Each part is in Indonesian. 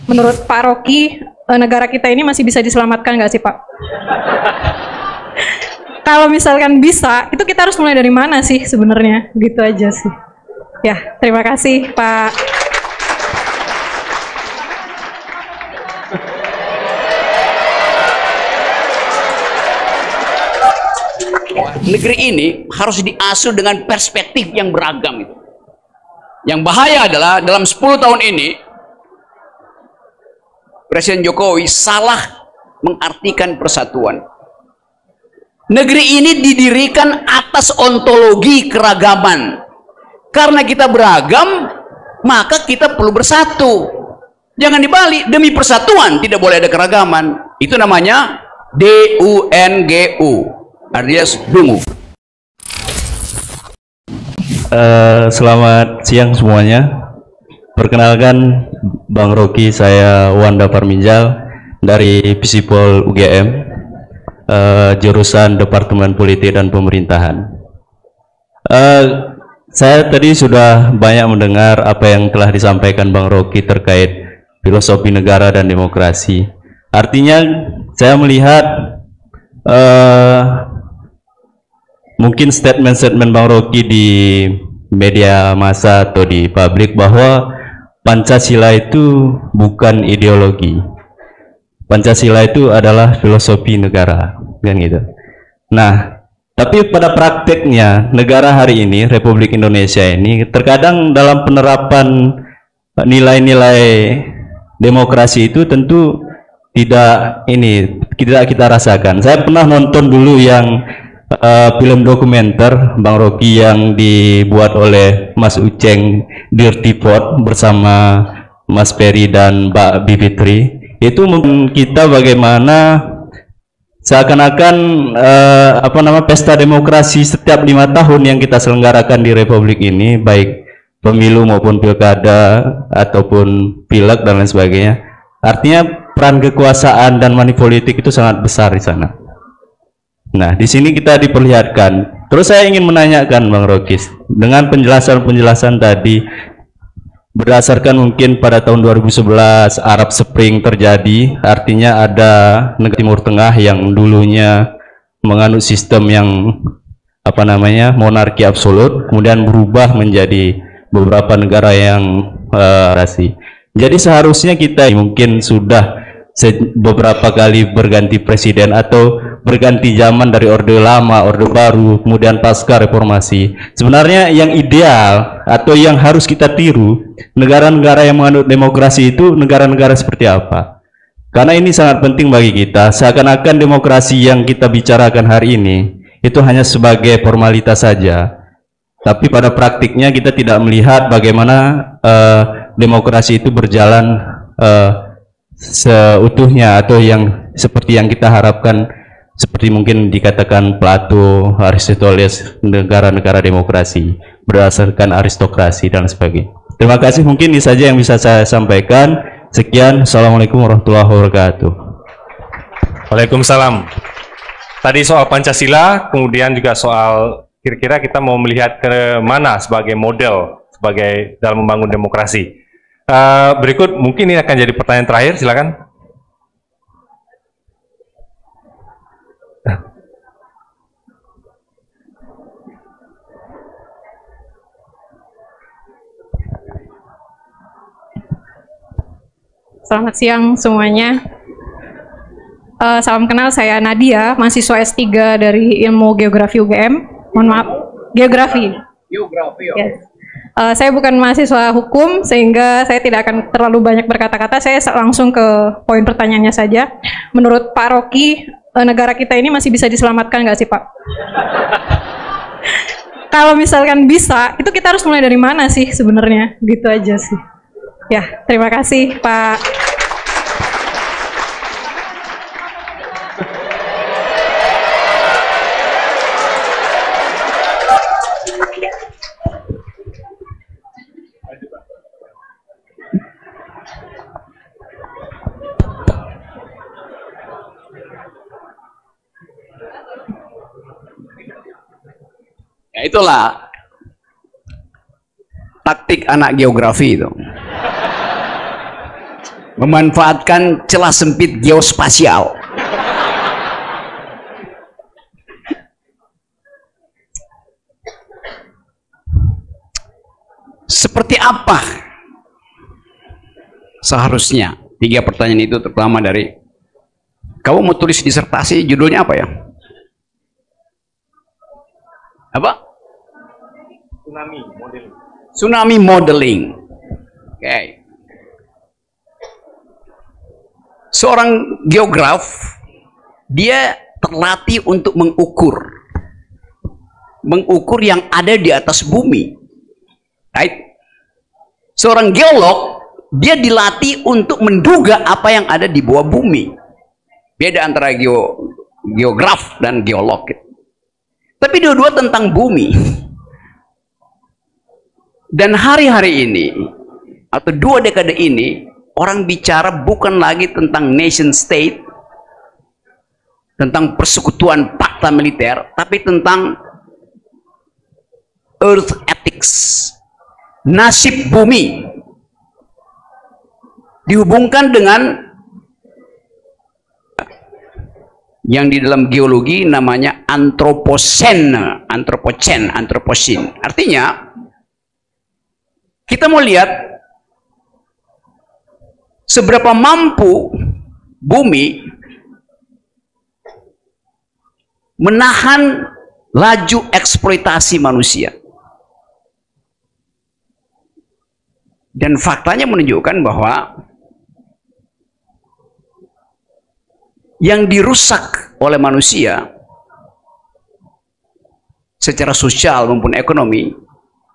Menurut Pak Rocky, negara kita ini masih bisa diselamatkan nggak sih Pak? Kalau misalkan bisa, itu kita harus mulai dari mana sih sebenarnya? Gitu aja sih. Ya, terima kasih Pak. Negeri ini harus diasuh dengan perspektif yang beragam itu. Yang bahaya adalah dalam 10 tahun ini Presiden Jokowi salah mengartikan persatuan. Negeri ini didirikan atas ontologi keragaman. Karena kita beragam, maka kita perlu bersatu. Jangan dibalik, demi persatuan tidak boleh ada keragaman. Itu namanya DUNGU. Artinya dungu. Selamat siang semuanya. Perkenalkan, Bang Rocky, saya Wanda Parminjal dari Visipol UGM, jurusan Departemen Politik dan Pemerintahan. Saya tadi sudah banyak mendengar apa yang telah disampaikan Bang Rocky terkait filosofi negara dan demokrasi. Artinya saya melihat mungkin statement-statement Bang Rocky di media massa atau di publik bahwa Pancasila itu bukan ideologi. Pancasila itu adalah filosofi negara, kan gitu. Nah, tapi pada prakteknya negara hari ini, Republik Indonesia ini, terkadang dalam penerapan nilai-nilai demokrasi itu tentu tidak kita rasakan. Saya pernah nonton dulu yang film dokumenter Bang Rocky yang dibuat oleh Mas Uceng Dirty Pot bersama Mas Ferry dan Mbak Bivitri. Itu kita bagaimana seakan-akan pesta demokrasi setiap 5 tahun yang kita selenggarakan di Republik ini, baik pemilu maupun pilkada ataupun pileg dan lain sebagainya. Artinya peran kekuasaan dan money politik itu sangat besar di sana. Nah, di sini kita diperlihatkan. Terus saya ingin menanyakan Bang Rocky, dengan penjelasan-penjelasan tadi, berdasarkan mungkin pada tahun 2011 Arab Spring terjadi, artinya ada negara Timur Tengah yang dulunya menganut sistem yang monarki absolut, kemudian berubah menjadi beberapa negara yang jadi seharusnya kita mungkin sudah beberapa kali berganti presiden atau berganti zaman dari orde lama, orde baru, kemudian pasca reformasi. Sebenarnya yang ideal atau yang harus kita tiru negara-negara yang menganut demokrasi itu negara-negara seperti apa? Karena ini sangat penting bagi kita. Seakan-akan demokrasi yang kita bicarakan hari ini itu hanya sebagai formalitas saja. Tapi pada praktiknya kita tidak melihat bagaimana demokrasi itu berjalan seutuhnya atau yang seperti yang kita harapkan, seperti mungkin dikatakan Plato, Aristoteles, negara-negara demokrasi berdasarkan aristokrasi dan sebagainya. Terima kasih, mungkin ini saja yang bisa saya sampaikan. Sekian, Assalamualaikum warahmatullahi wabarakatuh. Waalaikumsalam. Tadi soal Pancasila, kemudian juga soal kira-kira kita mau melihat ke mana sebagai model sebagai dalam membangun demokrasi. Berikut mungkin ini akan jadi pertanyaan terakhir, silakan. Selamat siang semuanya. Salam kenal, saya Nadia, mahasiswa S3 dari Ilmu Geografi UGM. Mohon maaf, Geografi. Geografi, ya. Yes. Saya bukan mahasiswa hukum, sehingga saya tidak akan terlalu banyak berkata-kata. Saya langsung ke poin pertanyaannya saja. Menurut Pak Rocky, negara kita ini masih bisa diselamatkan nggak sih Pak? Kalau misalkan bisa, itu kita harus mulai dari mana sih sebenarnya? Gitu aja sih. Ya, terima kasih Pak. Ya itulah taktik anak geografi itu. memanfaatkan celah sempit geospasial. Seperti apa seharusnya? 3 pertanyaan itu terutama dari kamu mau tulis disertasi, judulnya apa ya? Apa? Tsunami modeling. Tsunami modeling. Oke. Seorang geograf, dia terlatih untuk mengukur yang ada di atas bumi. Right? Seorang geolog, dia dilatih untuk menduga apa yang ada di bawah bumi. Beda antara geograf dan geolog. Tapi dua-dua tentang bumi. Dan hari-hari ini, atau 2 dekade ini, orang bicara bukan lagi tentang nation state, tentang persekutuan fakta militer, tapi tentang earth ethics. Nasib bumi dihubungkan dengan yang di dalam geologi namanya antroposen. Artinya kita mau lihat seberapa mampu bumi menahan laju eksploitasi manusia. Dan faktanya menunjukkan bahwa yang dirusak oleh manusia secara sosial maupun ekonomi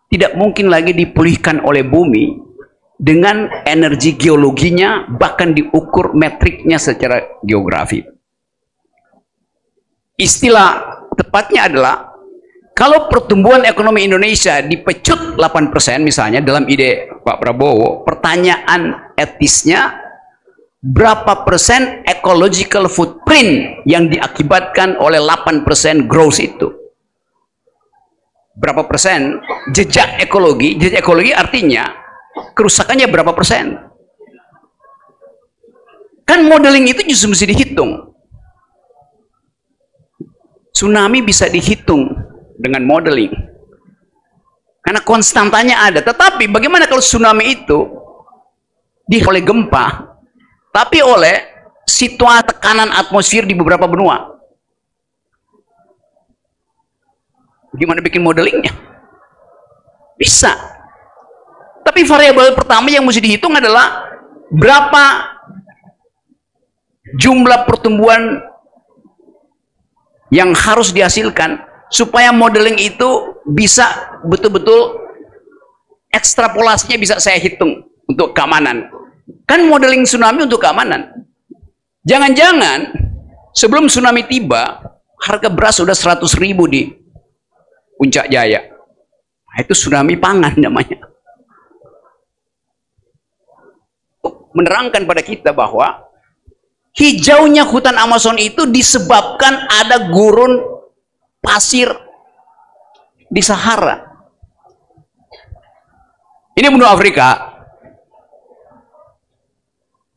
tidak mungkin lagi dipulihkan oleh bumi dengan energi geologinya, bahkan diukur metriknya secara geografi. Istilah tepatnya adalah kalau pertumbuhan ekonomi Indonesia dipecut 8% misalnya dalam ide Pak Prabowo, pertanyaan etisnya berapa persen ecological footprint yang diakibatkan oleh 8% growth itu? Berapa persen jejak ekologi? Jejak ekologi artinya kerusakannya berapa persen? Kan modeling itu justru mesti dihitung. Tsunami bisa dihitung dengan modeling karena konstantanya ada. Tetapi bagaimana kalau tsunami itu oleh gempa, tapi oleh situasi tekanan atmosfer di beberapa benua? Gimana bikin modelingnya? Bisa. Tapi variabel pertama yang mesti dihitung adalah berapa jumlah pertumbuhan yang harus dihasilkan supaya modeling itu bisa betul-betul ekstrapolasinya bisa saya hitung untuk keamanan. Kan modeling tsunami untuk keamanan. Jangan-jangan sebelum tsunami tiba harga beras sudah 100.000 di Puncak Jaya. Nah, itu tsunami pangan namanya. Menerangkan pada kita bahwa hijaunya hutan Amazon itu disebabkan ada gurun pasir di Sahara. Ini benua Afrika,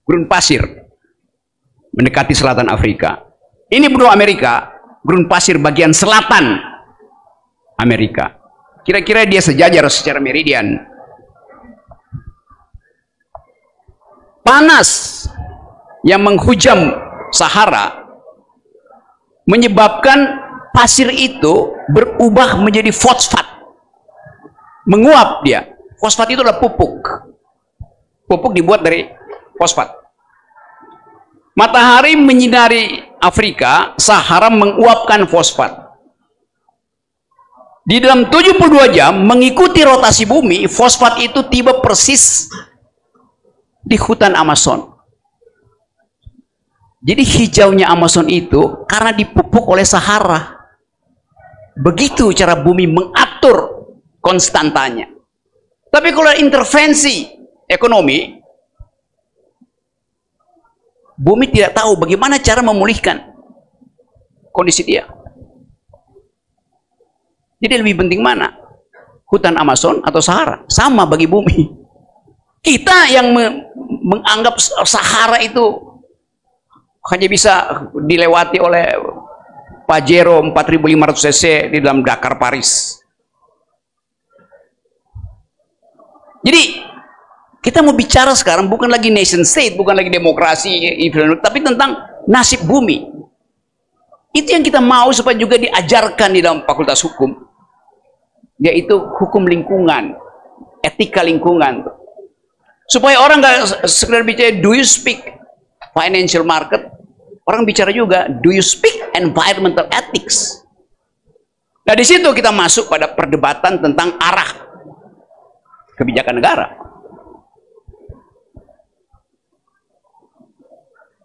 gurun pasir mendekati selatan Afrika. Ini benua Amerika, gurun pasir bagian selatan Amerika. Kira-kira dia sejajar secara meridian. Panas yang menghujam Sahara menyebabkan pasir itu berubah menjadi fosfat, menguap dia. Fosfat itu adalah pupuk. Pupuk dibuat dari fosfat. Matahari menyinari Afrika, Sahara menguapkan fosfat. Di dalam 72 jam mengikuti rotasi bumi, fosfat itu tiba persis di hutan Amazon. Jadi hijaunya Amazon itu karena dipupuk oleh Sahara. Begitu cara bumi mengatur konstantanya. Tapi kalau intervensi ekonomi, bumi tidak tahu bagaimana cara memulihkan kondisi dia. Jadi lebih penting mana? Hutan Amazon atau Sahara? Sama bagi bumi. Kita yang menganggap Sahara itu hanya bisa dilewati oleh Pajero 4500 cc di dalam Dakar Paris. Jadi kita mau bicara sekarang bukan lagi nation state, bukan lagi demokrasi, tapi tentang nasib bumi. Itu yang kita mau supaya juga diajarkan di dalam fakultas hukum, yaitu hukum lingkungan, etika lingkungan. Supaya orang nggak sekedar bicara do you speak financial market, orang bicara juga do you speak environmental ethics. Nah di situ kita masuk pada perdebatan tentang arah kebijakan negara.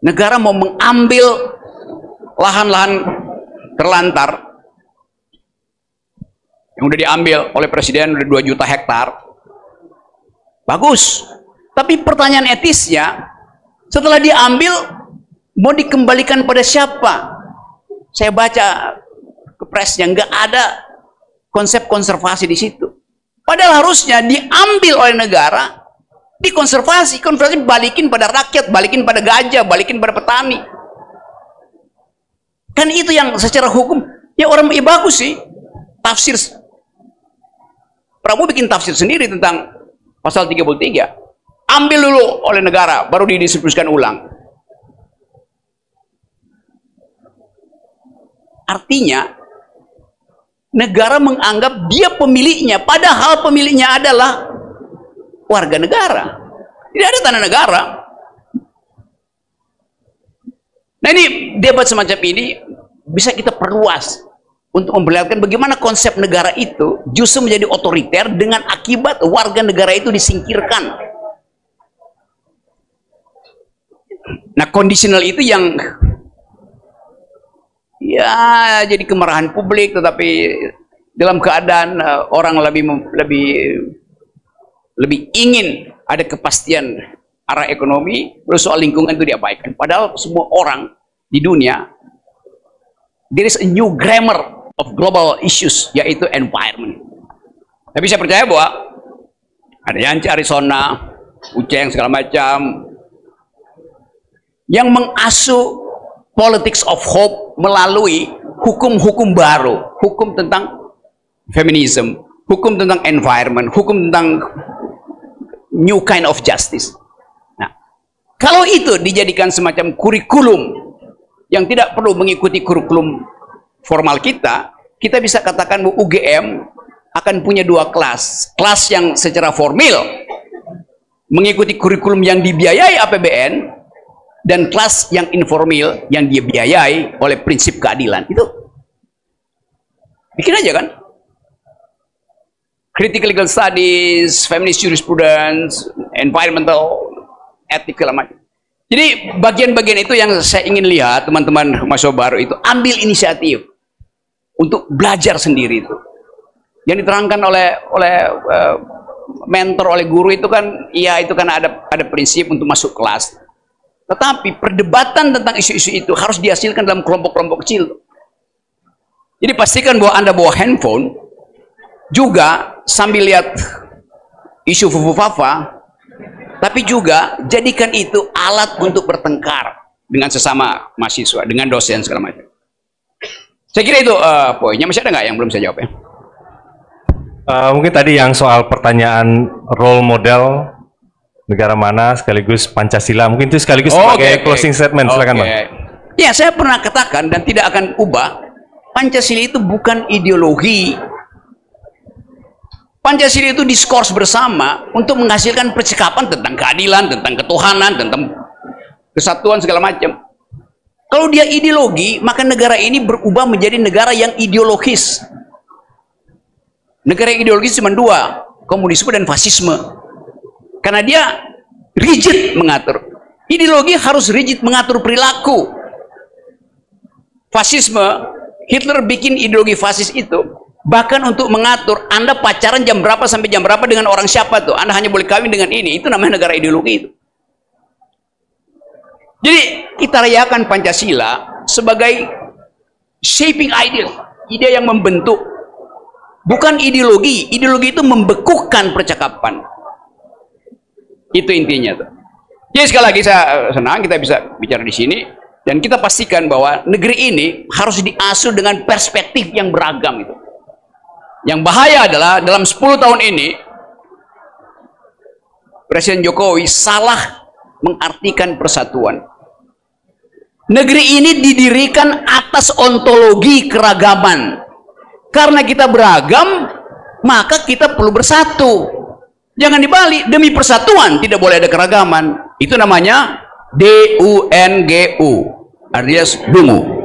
Negara mau mengambil lahan-lahan terlantar yang udah diambil oleh presiden, udah 2 juta hektar. Bagus. Tapi pertanyaan etisnya, setelah diambil, mau dikembalikan pada siapa? Saya baca ke presnya, nggak ada konsep konservasi di situ. Padahal harusnya diambil oleh negara, dikonservasi, konservasi balikin pada rakyat, balikin pada gajah, balikin pada petani. Kan itu yang secara hukum, ya orang ya bagus sih, tafsir. Prabowo bikin tafsir sendiri tentang pasal 33. Ambil dulu oleh negara, baru didistribusikan ulang. Artinya, negara menganggap dia pemiliknya, padahal pemiliknya adalah warga negara. Tidak ada tanah negara. Nah ini debat semacam ini bisa kita perluas untuk memperlihatkan bagaimana konsep negara itu justru menjadi otoriter dengan akibat warga negara itu disingkirkan. Nah kondisional itu yang ya jadi kemarahan publik, tetapi dalam keadaan orang lebih ingin ada kepastian arah ekonomi, terus soal lingkungan itu diabaikan. Padahal semua orang di dunia, there is a new grammar of global issues, yaitu environment. Tapi saya percaya bahwa ada Yancy Arizona, Uceng segala macam yang mengasuh politics of hope melalui hukum-hukum baru, hukum tentang feminism, hukum tentang environment, hukum tentang new kind of justice. Nah, kalau itu dijadikan semacam kurikulum yang tidak perlu mengikuti kurikulum formal kita bisa katakan bahwa UGM akan punya 2 kelas. Kelas yang secara formal mengikuti kurikulum yang dibiayai APBN, dan kelas yang informal yang dibiayai oleh prinsip keadilan. Itu bikin aja kan? Critical legal studies, feminist jurisprudence, environmental ethics segala macam. Jadi bagian-bagian itu yang saya ingin lihat teman-teman mahasiswa baru itu ambil inisiatif untuk belajar sendiri itu. Yang diterangkan oleh mentor, oleh guru itu kan, iya itu kan ada prinsip untuk masuk kelas. Tetapi perdebatan tentang isu-isu itu harus dihasilkan dalam kelompok-kelompok kecil. Jadi pastikan bahwa Anda bawa handphone juga sambil lihat isu fufu-fafa, tapi juga jadikan itu alat untuk bertengkar dengan sesama mahasiswa, dengan dosen segala macam. Saya kira itu poinnya. Masih ada nggak yang belum saya jawab ya? Mungkin tadi yang soal pertanyaan role model negara mana sekaligus Pancasila, mungkin itu sekaligus sebagai closing statement. Silakan Bang. Ya, saya pernah katakan dan tidak akan ubah, Pancasila itu bukan ideologi. Pancasila itu diskurs bersama untuk menghasilkan percakapan tentang keadilan, tentang ketuhanan, tentang kesatuan segala macam. Kalau dia ideologi, maka negara ini berubah menjadi negara yang ideologis. Negara yang ideologis cuma 2, komunisme dan fasisme. Karena dia rigid mengatur. Ideologi harus rigid mengatur perilaku. Fasisme, Hitler bikin ideologi fasis itu bahkan untuk mengatur Anda pacaran jam berapa sampai jam berapa dengan orang siapa tuh. Anda hanya boleh kawin dengan ini. Itu namanya negara ideologi itu. Jadi kita rayakan Pancasila sebagai shaping ideal, ide yang membentuk. Bukan ideologi. Ideologi itu membekukan percakapan. Itu intinya tuh. Jadi sekali lagi saya senang kita bisa bicara di sini dan kita pastikan bahwa negeri ini harus diasuh dengan perspektif yang beragam itu. Yang bahaya adalah dalam 10 tahun ini Presiden Jokowi salah mengartikan persatuan. Negeri ini didirikan atas ontologi keragaman. Karena kita beragam, maka kita perlu bersatu. Jangan dibalik, demi persatuan tidak boleh ada keragaman. Itu namanya DUNGU, alias dungu.